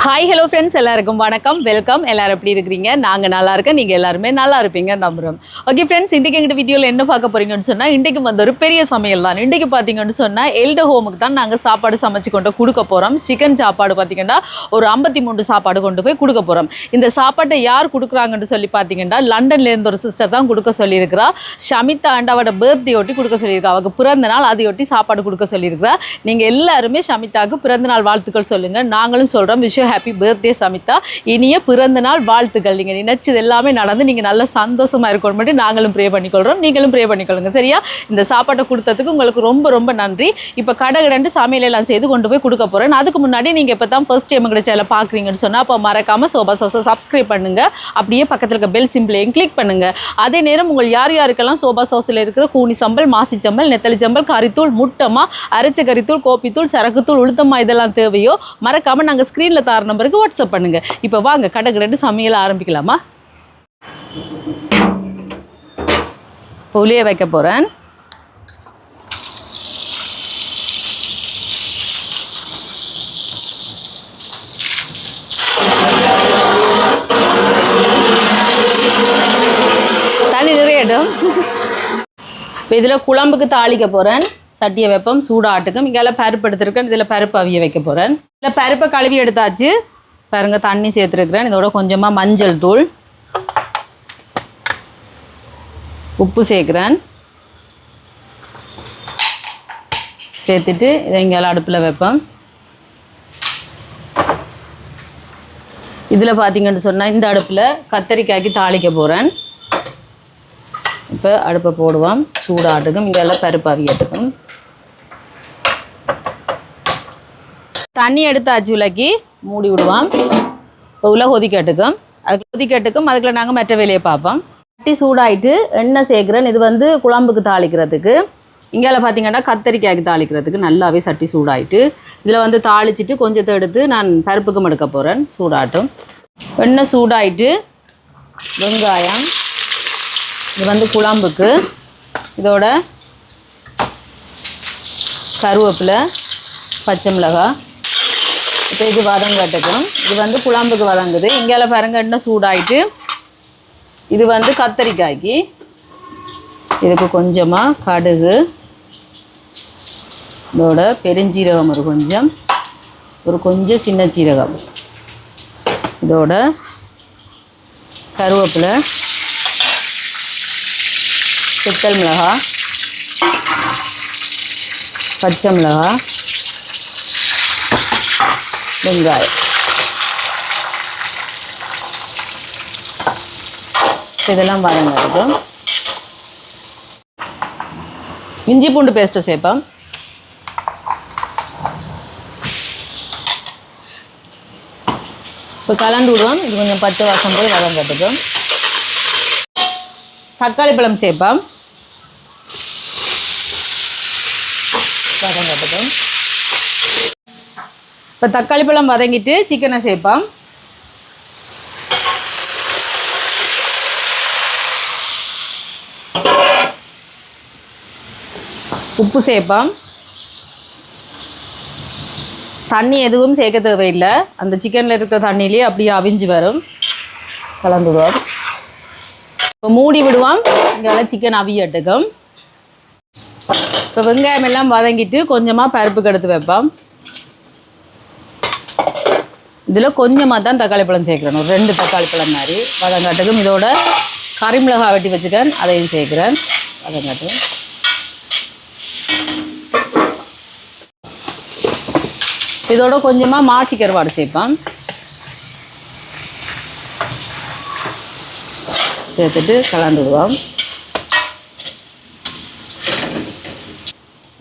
Hi hello friends, எல்லாருக்கும் வணக்கம், welcome. எல்லாரும் எப்படி இருக்கிறீங்க? நாங்கள் நல்லா இருக்கேன், நீங்கள் எல்லாருமே நல்லா இருப்பீங்க நம்புகிறோம். ஓகே ஃப்ரெண்ட்ஸ், இன்றைக்கி எங்கள் வீடியோவில் என்ன பார்க்க போகிறீங்கன்னு சொன்னால், இன்றைக்கு வந்து ஒரு பெரிய சமையல் தான். இன்றைக்கி பார்த்தீங்கன்னு சொன்னால் எல்டர் ஹோமுக்கு தான் நாங்கள் சாப்பாடு சமைச்சு கொண்டு கொடுக்க போகிறோம். சிக்கன் சாப்பாடு பார்த்திங்கன்னா ஒரு 53 சாப்பாடு கொண்டு போய் கொடுக்க போகிறோம். இந்த சாப்பாட்டை யார் கொடுக்குறாங்கன்னு சொல்லி பார்த்தீங்கன்னா, லண்டன்லேருந்து ஒரு சிஸ்டர் தான் கொடுக்க சொல்லியிருக்கிறா. ஷமிதா ஆண்டாவோட பர்த்டே ஒட்டி கொடுக்க சொல்லியிருக்கா. அவருக்கு பிறந்த நாள், அதையொட்டி சாப்பாடு கொடுக்க சொல்லியிருக்கிறா. நீங்கள் எல்லாருமே ஷமிதாவுக்கு பிறந்தநாள் வாழ்த்துக்கள் சொல்லுங்கள். நாங்களும் சொல்கிறோம், விஷயம் ஹாப்பி பர்த்டே ஷமிதா, இனிய பிறந்த நாள் வாழ்த்துக்கள். நீங்கள் நினைச்சது எல்லாமே நடந்து நீங்கள் நல்ல சந்தோஷமாக இருக்கணும் மட்டும் நாங்களும் ப்ரே பண்ணிக்கொள்கிறோம், நீங்களும் ப்ரே பண்ணிக்கொள்ளுங்க, சரியா? இந்த சாப்பாட்டை கொடுத்ததுக்கு உங்களுக்கு ரொம்ப ரொம்ப நன்றி. இப்போ கடை சமையலெல்லாம் செய்து கொண்டு போய் கொடுக்க போகிறேன். அதுக்கு முன்னாடி நீங்கள் இப்போ தான் ஃபர்ஸ்ட் டைம் எங்களை சேனலை பார்க்குறீங்கன்னு சொன்னால் அப்போ மறக்காமல் சோபா சோஸை சப்ஸ்கிரைப் பண்ணுங்கள். அப்படியே பக்கத்தில் இருக்க பெல் சிம்பிளையும் கிளிக் பண்ணுங்கள். அதே நேரம் உங்கள் யார் யாருக்கெல்லாம் சோபா சோஸில் இருக்கிற கூனி சம்பல், மாசி சம்பல், நெத்தலி சம்பல், கறித்தூள், முட்டமா, அரைச்ச கறித்தூள், கோப்பித்தூள், சரக்குத்தூள், உளுத்தமா இதெல்லாம் தேவையோ மறக்காமல் நாங்கள் ஸ்க்ரீனில் தர நம்பருக்கு வாட்ஸ்அப் பண்ணுங்க. இப்போ வாங்க கடை சமையல் ஆரம்பிக்கலாமா? புளிய வைக்க போறேன். தண்ணி நிறைய இடம். இப்போ இதில் குழம்புக்கு தாளிக்க போகிறேன். சட்டியை வைப்போம், சூடாட்டுக்கும். இங்கெல்லாம் பருப்பு எடுத்துருக்கேன், இதில் பருப்பு அவிய வைக்க போகிறேன். இல்லை பருப்பை கழுவி எடுத்தாச்சு பாருங்க, தண்ணி சேர்த்துருக்குறேன். இதோட கொஞ்சமாக மஞ்சள் தூள், உப்பு சேர்க்குறேன். சேர்த்துட்டு இதை இங்கெல்லாம் அடுப்பில் வைப்பேன். இதில் பார்த்தீங்கன்னு சொன்னால் இந்த அடுப்பில் கத்தரிக்காய்க்கு தாளிக்க போகிறேன். இப்போ அடுப்பை போடுவோம், சூடாட்டுக்கும். இங்கெல்லாம் பருப்பு அவியட்டுக்கும். தண்ணி எடுத்தாச்சு, உலக்கி மூடி விடுவோம். இப்போ உள்ள கொதிக்கட்டுக்கும். அதுக்கு கொதிக்கட்டுக்கும் அதுக்குள்ள நாங்கள் மற்ற வேலையை பார்ப்போம். சட்டி சூடாயிட்டு எண்ணெய் சேர்க்குறேன். இது வந்து குழம்புக்கு தாளிக்கிறதுக்கு. இங்கெல்லாம் பார்த்தீங்கன்னா கத்தரிக்காய்க்கு தாளிக்கிறதுக்கு. நல்லாவே சட்டி சூடாயிட்டு இதில் வந்து தாளிச்சிட்டு கொஞ்சத்தை எடுத்து நான் பருப்புக்கும் எடுக்க போகிறேன். சூடாட்டும். எண்ணெய் சூடாயிட்டு வெங்காயம், இது வந்து குழம்புக்கு. இதோட கருவேப்பிலை, பச்சை மிளகாய். இப்போ இது வதங்கட்டுக்கும். இது வந்து குழம்புக்கு வதங்குது. இங்கெல்லாம் பாருங்க எண்ணெய் சூடாயிட்டு இது வந்து கத்தரிக்காய்க்கு. இதுக்கு கொஞ்சமாக கடுகு, இதோட பெருஞ்சீரகம் ஒரு கொஞ்சம் சின்ன சீரகம், இதோட கருவேப்பிலை, சித்தல் மிளகாய், பச்சை மிளகாய், வெங்காயம். இதெல்லாம் வதங்கிறது. இஞ்சி பூண்டு பேஸ்ட்டு சேர்ப்போம். இப்போ கலந்து விடுவோம். இது கொஞ்சம் பச்சை வாசம் போய் வதங்கட்டுக்கும். தக்காளி பழம் சேர்ப்போம், வதங்கட்டுக்கும். இப்போ தக்காளி பழம் வதங்கிட்டு சிக்கனை சேர்ப்போம். உப்பு சேர்ப்போம். தண்ணி எதுவும் சேர்க்க தேவையில்லை, அந்த சிக்கனில் இருக்கிற தண்ணியிலே அப்படியே அவிஞ்சு வரும். கலந்துடுவோம். இப்போ மூடி விடுவோம். இங்கெல்லாம் சிக்கன் அவியட்டுக்கும். இப்போ வெங்காயம் எல்லாம் வதங்கிட்டு கொஞ்சமாக பருப்புக்கு எடுத்து வைப்போம். இதில் கொஞ்சமாக தான் தக்காளி பழம் சேர்க்குறேன், ஒரு 2 தக்காளி பழம் மாதிரி வதங்காட்டுக்கும். இதோட கறிமிளகாய் வெட்டி வச்சுக்கேன், அதையும் சேர்க்குறேன். வதங்காட்டும். இதோட கொஞ்சமாக மாசி கருவாடு சேர்ப்பேன். சேர்த்துட்டு கலந்து விடுவோம்.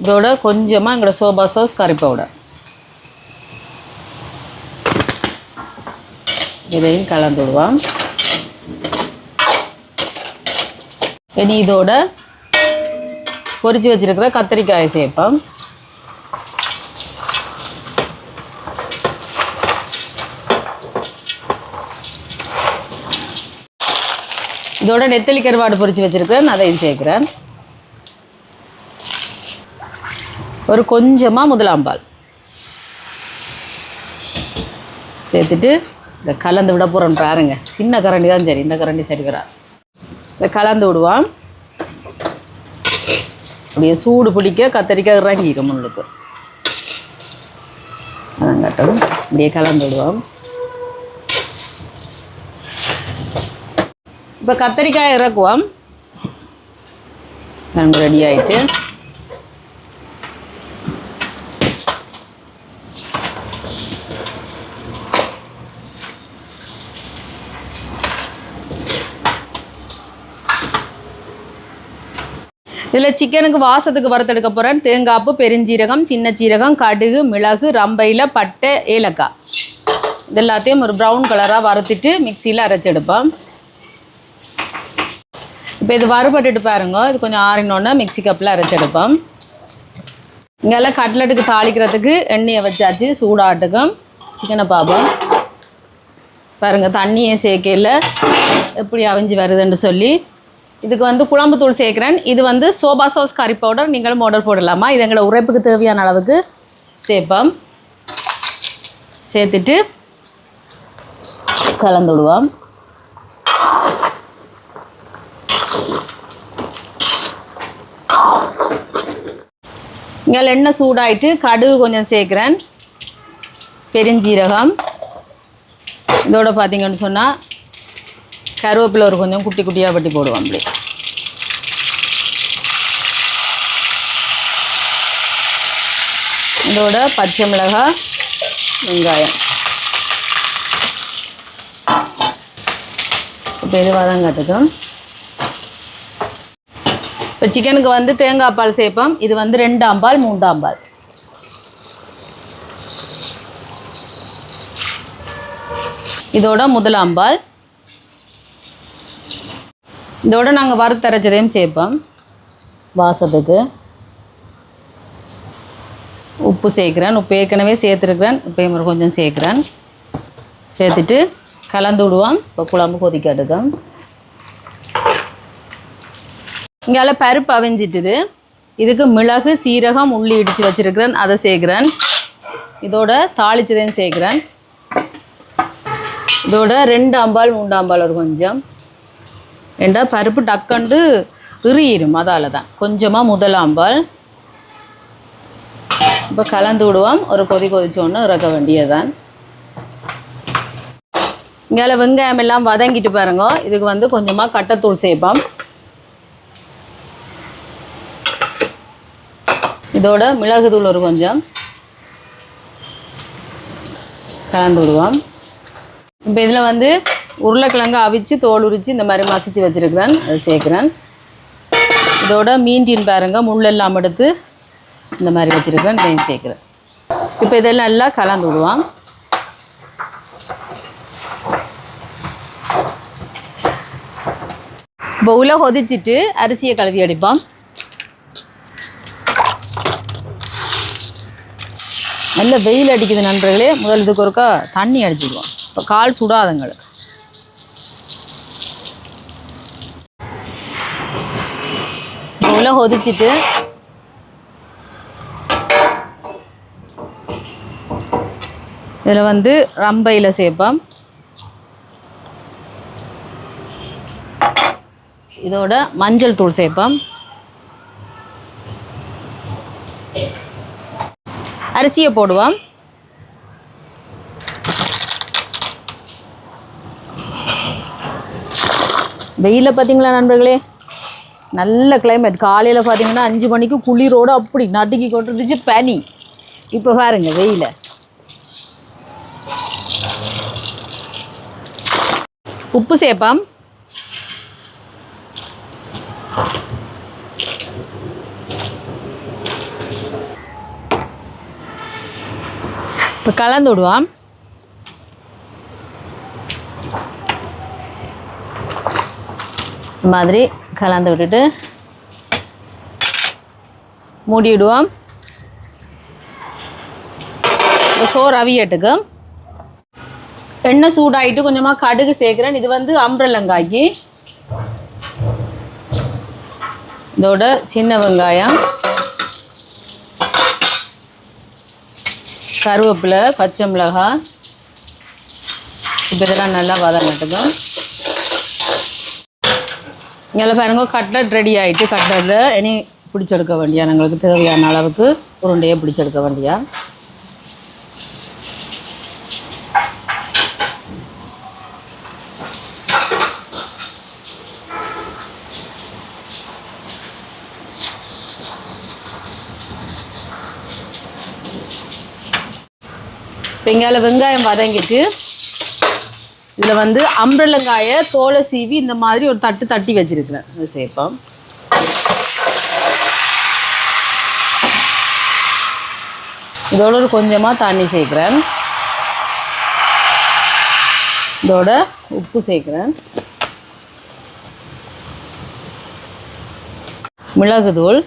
இதோட கொஞ்சமாக எங்களோட சோபா சாஸ், கறி பவுடர், இதையும் கலந்து விடுவோம். இனி இதோட பொரிச்சு வச்சிருக்கிற கத்தரிக்காயை சேர்ப்போம். இதோட நெத்தலி கருவாடு பொரிச்சு வச்சிருக்கிறேன், அதையும் சேர்க்கிறேன். ஒரு கொஞ்சமாக முதலாம்பால் சேர்த்துட்டு இதை கலந்து விட போகிறோன்னு பாருங்க. சின்ன கரண்டி தான் சரி, இந்த கரண்டி சரி வராது. இதை கலந்து விடுவோம். அப்படியே சூடு பிடிக்க கத்தரிக்காய் இறங்கிக்கும் முள்ளுக்கு. அதான் கட்டணும். அப்படியே கலந்து விடுவோம். இப்போ கத்தரிக்காய் இறக்குவோம். நம்ம ரெடி ஆகிட்டு இதில் சிக்கனுக்கு வாசத்துக்கு வறுத்தெடுக்க போகிறேன். தேங்காய்ப்பு, பெருஞ்சீரகம், சின்ன சீரகம், கடுகு, மிளகு, ரம்பையில், பட்டை, ஏலக்காய் இது எல்லாத்தையும் ஒரு ப்ரௌன் கலராக வறுத்துட்டு மிக்சியில் அரைச்செடுப்போம். இப்போ இது வறுபட்டுட்டு பாருங்க. இது கொஞ்சம் ஆறினோன்னா மிக்சி கப்பில் அரைச்செடுப்போம். இங்கெல்லாம் கட்லெட்டுக்கு தாளிக்கிறதுக்கு எண்ணெயை வச்சாச்சு. சூடாட்டுக்கும் சிக்கனை பார்ப்போம். பாருங்கள் தண்ணியை சேர்க்கையில் எப்படி அவிஞ்சு வருதுன்னு சொல்லி. இதுக்கு வந்து குழம்பு தூள் சேர்க்குறேன். இது வந்து சோபா சாஸ் கறி பவுடர், நீங்களும் ஆர்டர் போடலாமா. இது எங்களோட உரைப்புக்கு தேவையான அளவுக்கு சேர்ப்போம். சேர்த்துட்டு கலந்து விடுவோம். இங்கே எண்ணெய் சூடாயிட்டு கடுகு கொஞ்சம் சேர்க்குறேன். பெருஞ்சீரகம் இதோட பார்த்தீங்கன்னு சொன்னால் கருவேப்பிலை ஒரு கொஞ்சம் குட்டி குட்டியாக வெட்டி போடுவோம். அப்படி இதோட பச்சை மிளகாய், வெங்காயம் இப்போ இது வதங்கட்டுக்கும். இப்போ சிக்கனுக்கு வந்து தேங்காய் பால் சேர்ப்போம். இது வந்து 2 ஆம்பால் 3 ஆம்பால். இதோட முதல் ஆம்பால். இதோட நாங்கள் வறுத்தரைச்சதையும் சேர்ப்போம். வாசத்துக்கு உப்பு சேர்க்குறேன். உப்பு ஏற்கனவே சேர்த்துருக்குறேன். இப்போயும் ஒரு கொஞ்சம் சேர்க்குறேன். சேர்த்துட்டு கலந்து விடுவோம். இப்போ குழம்பு கொதிக்கட்டுக்கும். இங்கால பருப்பு அவிஞ்சிட்டுது. இதுக்கு மிளகு, சீரகம், உள்ளி இடித்து வச்சுருக்கிறேன். அதை சேர்க்குறேன். இதோட தாளிச்சதையும் சேர்க்குறேன். இதோட 2 ஆம்பால் 3 ஆம்பால் ஒரு கொஞ்சம். ஏண்டா பருப்பு டக்கண்டு இறுகிடும், அதால் தான் கொஞ்சமாக முதல் ஆம்பால். இப்போ கலந்து விடுவோம். ஒரு கொதிச்சோன்னு இறக்க வேண்டியதுதான். இங்கே வெங்காயம் எல்லாம் வதங்கிட்டு பாருங்க. இதுக்கு வந்து கொஞ்சமாக கட்டைத்தூள் சேர்ப்போம். இதோட மிளகுத்தூள் ஒரு கொஞ்சம் கலந்து விடுவோம். இப்போ இதில் வந்து உருளைக்கிழங்கு அவிச்சு தோல் உரித்து இந்த மாதிரி மசித்து வச்சுருக்கிறேன். அதை சேர்க்குறேன். இதோட மீன்டின் பாருங்க முள்ளெல்லாம் எடுத்து இந்த மாதிரி வச்சுருக்கிறேன். இதையும் சேர்க்குறேன். இப்போ இதெல்லாம் நல்லா கலந்து விடுவோம். பவுல கொதிச்சுட்டு அரிசியை கழுவி அடிப்போம். நல்ல வெயில் அடிக்குது நண்பர்களே. முதல் இதுக்கு ஒருக்கா தண்ணி அடிச்சுடுவோம். இப்போ கால் சுடாதங்களுக்கு. பவுல கொதிச்சுட்டு இதில் வந்து ரம்பையில் சேர்ப்போம். இதோட மஞ்சள் தூள் சேர்ப்போம். அரிசியை போடுவோம். வெயிலில் பார்த்தீங்களா நண்பர்களே, நல்ல கிளைமேட். காலையில் பார்த்தீங்கன்னா 5 மணிக்கு குளிரோடு அப்படி நடுக்கி கொட்டுருந்துச்சு பனி. இப்போ பாருங்க வெயில. உப்பு சேர்ப்போம். இப்போ கலந்து விடுவோம். இந்த மாதிரி கலந்து விட்டுட்டு மூடிடுவோம். சோறு அவியட்டுக்கு எண்ணெய் சூடாயிட்டு கொஞ்சமாக கடுகு சேர்க்குறேன். இது வந்து அம்பரலங்காய்க்கு. இதோட சின்ன வெங்காயம், கருவேப்பிலை, பச்சை மிளகாய், இப்போ இதெல்லாம் நல்லா வதங்கட்டுக்கும். இங்கே பாருங்க கட்லட் ரெடி ஆகிட்டு. கட்லட்டில் இனி பிடிச்செடுக்க வேண்டியா, எங்களுக்கு தேவையான அளவுக்கு உருண்டையை பிடிச்செடுக்க வேண்டியா. இங்கால வெங்காயம் வதங்கிட்டு இதில் வந்து அம்பரலங்காயை தோலை சீவி இந்த மாதிரி ஒரு தட்டு தட்டி வச்சிருக்கிறேன். அது சேர்ப்போம். இதோட ஒரு கொஞ்சமாக தண்ணி சேர்க்குறேன். இதோட உப்பு சேர்க்குறேன். மிளகுத்தூள்.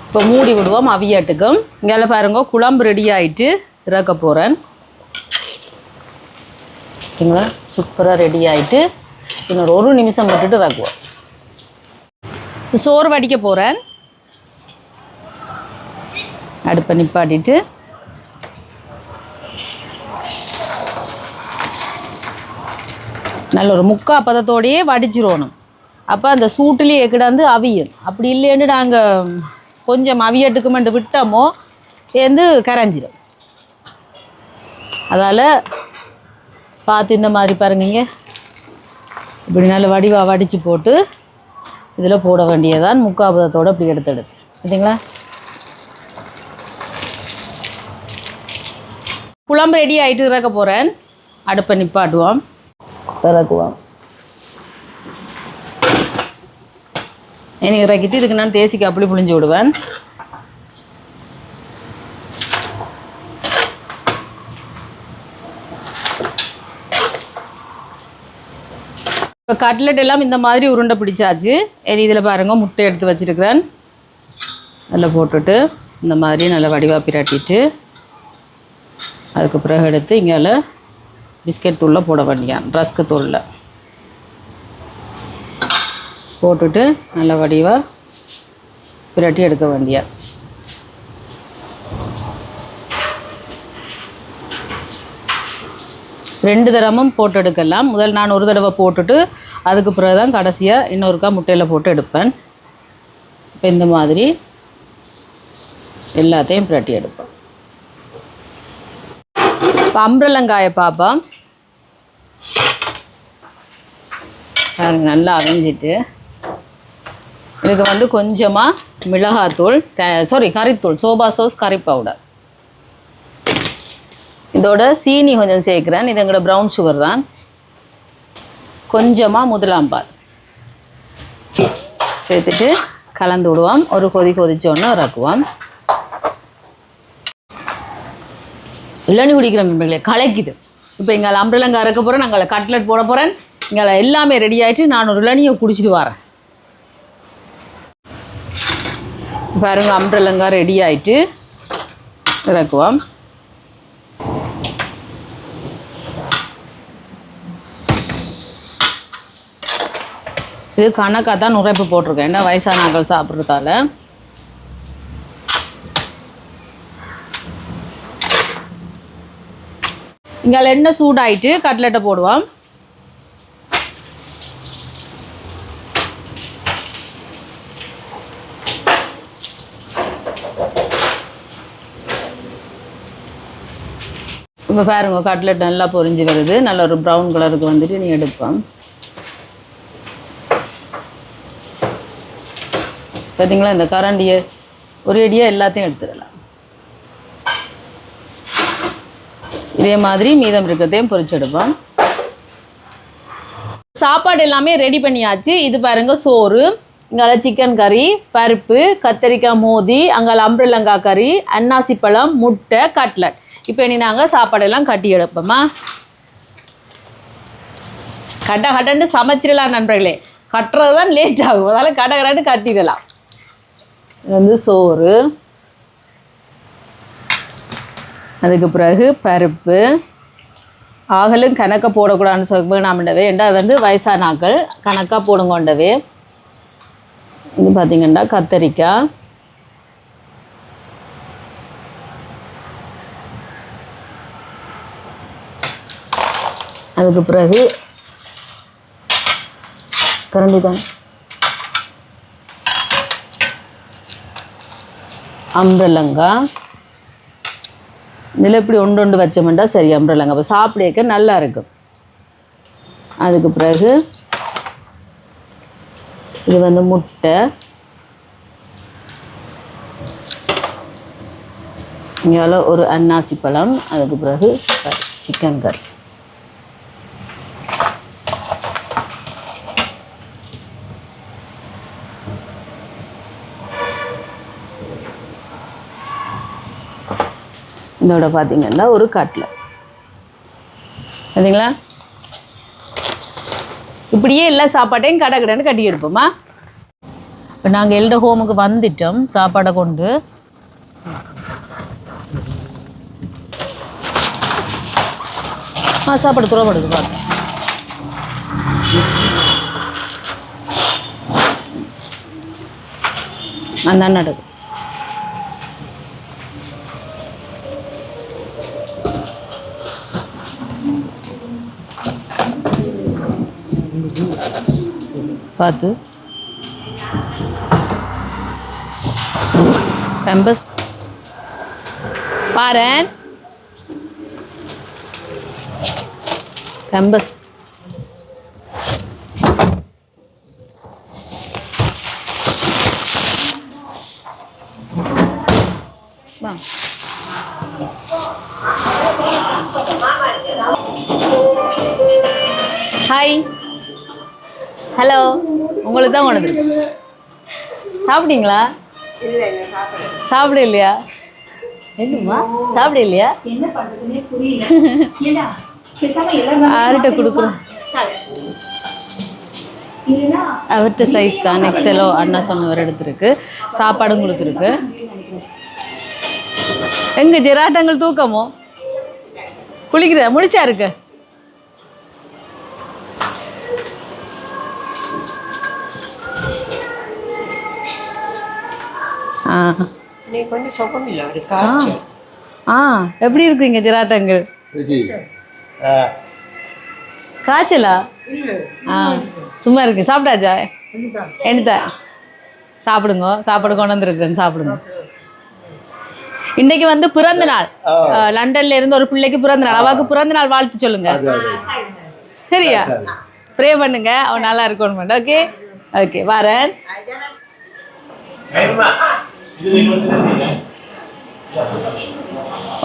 இப்போ மூடி விடுவோம் அவியாட்டுக்கும். இங்கே பாருங்க குழம்பு ரெடி ஆகிட்டு இறக்க போகிறேன். ஓகேங்களா, சூப்பராக ரெடி ஆகிட்டு இன்னொரு 1 நிமிஷம் விட்டுட்டு இறக்குவோம். சோறு வடிக்க போகிறேன். அடுப்பை நிப்பாட்டிட்டு நல்ல ஒரு 3/4 பதத்தோடையே வடிச்சிடணும். அப்போ அந்த சூட்டுலேயே கிடாந்து அவியும். அப்படி இல்லைன்னு நாங்கள் கொஞ்சம் அவியட்டுக்கு மட்டும் விட்டோமோ சேர்ந்து கரைஞ்சிடும். அதால் பார்த்து இந்த மாதிரி பாருங்க, இப்படி நல்ல வடிவாக வடித்து போட்டு இதில் போட வேண்டியதான். 3/4 பதத்தோடு அப்படி எடுத்து பார்த்தீங்களா. குழம்பு ரெடி ஆகிட்டு இறக்க போகிறேன். அடுப்பை நிப்பாட்டுவோம், இறக்குவோம். எனக்கு இறக்கிட்டு இதுக்கு நான் தேசிக்காய் அப்படி புளிஞ்சு விடுவேன். இப்போ கட்லெட் எல்லாம் இந்த மாதிரி உருண்டை பிடிச்சாச்சு. இதில் பாருங்கள் முட்டை எடுத்து வச்சுருக்கிறேன். அதில் போட்டுட்டு இந்த மாதிரி நல்லா வடிவாக பிரட்டிட்டு அதுக்கு பிறகு எடுத்து இங்கே பிஸ்கெட் தூளில் போட வேண்டியான். ரஸ்க்கு தூளில் போட்டுட்டு நல்லா வடிவாக பிரட்டி எடுக்க வேண்டியா. ரெண்டு தடவை போட்டு எடுக்கலாம். முதல் நான் ஒரு தடவை போட்டுட்டு அதுக்கு பிறகு தான் கடைசியாக இன்னொருக்கா முட்டையில் போட்டு எடுப்பேன். இப்போ இந்த மாதிரி எல்லாத்தையும் பிரட்டி எடுப்பேன். இப்போ அம்பரலங்காயை பார்ப்போம். நல்லா அவிஞ்சிட்டு இதுக்கு வந்து கொஞ்சமாக மிளகாத்தூள், கறித்தூள், சோபா சாஸ், கறி பவுடர். இதோட சீனி கொஞ்சம் சேர்க்குறேன். இது எங்களோட ப்ரௌன் சுகர் தான். கொஞ்சமாக முதலாம்பால் சேர்த்துட்டு கலந்து விடுவோம். ஒரு கொதிச்சோன்னு இறக்குவோம். இளநீ குடிக்கிற நண்பர்களே கலக்கிது. இப்போ இங்கே அம்பரலங்காய் இறக்க போகிறேன். நாங்கள் கட்லெட் போட போகிறேன். இங்கே எல்லாமே ரெடி ஆகிட்டு நான் ஒரு இளநியை குடிச்சிட்டு வரேன். பாருங்கள் அம்பரலங்காய் ரெடி ஆகிட்டு இறக்குவோம். இது கணக்காக தான் நுரைப்பு போட்டிருக்கேன். ஏன்னா வயசானாக்கள் சாப்பிட்றதால. இங்கே எண்ணெய் சூடாயிட்டு கட்லெட்டை போடுவோம். இப்போ பாருங்க கட்லெட் நல்லா பொரிஞ்சு வருது. நல்ல ஒரு ப்ரௌன் கலருக்கு வந்துட்டு நீ எடுப்போம். பார்த்தீங்களா, இந்த கரண்டியை ஒரு அடியாக எல்லாத்தையும் எடுத்துடலாம். இதே மாதிரி மீதம் இருக்கிறதையும் பொரிச்செடுப்போம். சாப்பாடு எல்லாமே ரெடி பண்ணியாச்சு. இது பாருங்க சோறு, இங்கால சிக்கன் கறி, பருப்பு, கத்தரிக்காய் மோதி, அங்கால அம்பரலங்காய் கறி, அன்னாசி பழம், முட்டை, கட்லட். இப்போ இனி நாங்கள் சாப்பாடெல்லாம் கட்டி எடுப்போமா. கட்டன்னு சமைச்சிடலாம் நண்பர்களே. கட்டுறது தான் லேட் ஆகும். அதனால் கடன்னு கட்டிடலாம். இது வந்து சோறு, அதுக்கு பிறகு பருப்பு. ஆகலும் கணக்காக போடக்கூடாதுன்னு சொல்ல நாமண்டவே. ஏண்டா வந்து வயசானாக்கள் கணக்காக போடுங்கொண்டவே. இது பார்த்திங்கன்னா கத்தரிக்காய், அதுக்கு பிறகு கரண்டி தான் அம்ரலங்கா. இதில் இப்படி ஒன்று வச்சோம்னா சரி அம்ரலங்கா அப்போ சாப்பிடக்க நல்லா இருக்கும். அதுக்கு பிறகு இது வந்து முட்டை, இங்கே ஒரு அன்னாசி பழம், அதுக்கு பிறகு சிக்கன் கறி. இதோட பார்த்தீங்கன்னா ஒரு கட்லட் சரிங்களா. இப்படியே எல்லா சாப்பாட்டையும் கடை கடைன்னு கட்டி எடுப்போமா. இப்போ நாங்கள் எல்ட ஹோமுக்கு வந்துட்டோம் சாப்பாடை கொண்டு. சாப்பாடு துறப்படுது பார்க்க. அந்த நடக்கு பார்த்து பேம்பஸ் பாரேன். பேம்பஸ் வா. ஹாய் ஹலோ, உங்களுக்கு தான் கொண்டு சாப்பிட்டீங்களா? சாப்பிட இல்லையா? என்னம்மா சாப்பிட இல்லையா? யார்கிட்ட கொடுக்குறோம்? அவர்கிட்ட சைஸ் தான் எக்ஸலோ அண்ணா சொன்னவர் எடுத்துருக்கு. சாப்பாடும் கொடுத்துருக்கு. எங்க ஜெராட்டங்கள் தூக்கமோ குளிக்கிற முடிச்சா இருக்கு. எப்படி இருக்கீங்க ஜெராட்டங்கள்? காய்ச்சலா? சும்மா இருக்கு. சாப்பிட்டாச்சா? என்னத்த சாப்பிடுங்க. சாப்பாடு கொண்டு வந்துருக்குறேன்னு சாப்பிடுங்க. இன்னைக்கு வந்து பிறந்த நாள். லண்டன்ல இருந்து ஒரு பிள்ளைக்கு பிறந்த நாள். அவாக்கு பிறந்த நாள் வாழ்த்து சொல்லுங்க சரியா? ப்ரே பண்ணுங்க அவன் நல்லா இருக்கணும். ஓகே ஓகே வரேன்.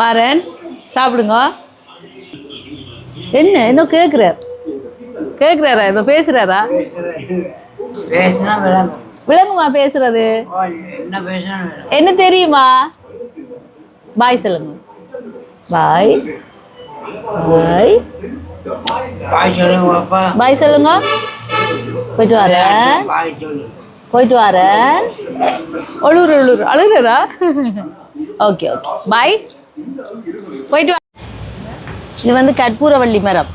வரேன் சாப்பிடுங்க. என்ன இன்னும் கேட்குறாரா? ஏதோ பேசுறாரா? விளங்குமா பேசுறது? என்ன தெரியுமா? பாய் சொல்லுங்க. பாய் பாய் பாய் சொல்லுங்க. போயிட்டு வரேன். போயிட்டு வரேன். அழுகுறா? Okay okay bye. போயிட்டு வா. இது வந்து கற்பூரவள்ளி மரம்,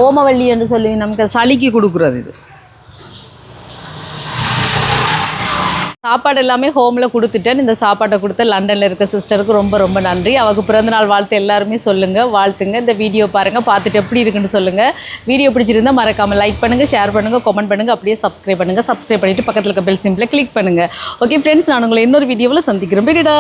ஓமவள்ளி என்று சொல்லி நமக்கு சளிக்கு கொடுக்குறது. இது சாப்பாடு எல்லாமே ஹோமில் கொடுத்துட்டேன். இந்த சாப்பாட்டை கொடுத்த லண்டனில் இருக்க சிஸ்டருக்கு ரொம்ப ரொம்ப நன்றி. அவருக்கு பிறந்தநாள் வாழ்த்து எல்லாருமே சொல்லுங்கள், வாழ்த்துங்க. இந்த வீடியோ பாருங்கள், பார்த்துட்டு எப்படி இருக்குன்னு சொல்லுங்கள். வீடியோ பிடிச்சிருந்தா மறக்காமல் லைக் பண்ணுங்கள், ஷேர் பண்ணுங்கள், கமெண்ட் பண்ணுங்கள், அப்படியே சப்ஸ்கிரைப் பண்ணுங்கள். சப்ஸ்கிரைப் பண்ணிவிட்டு பக்கத்தில் இருக்க பெல் சிம்பிளை கிளிக் பண்ணுங்கள். ஓகே ஃப்ரெண்ட்ஸ், நான் உங்களை இன்னொரு வீடியோவில் சந்திக்கிறேன். போய்டா.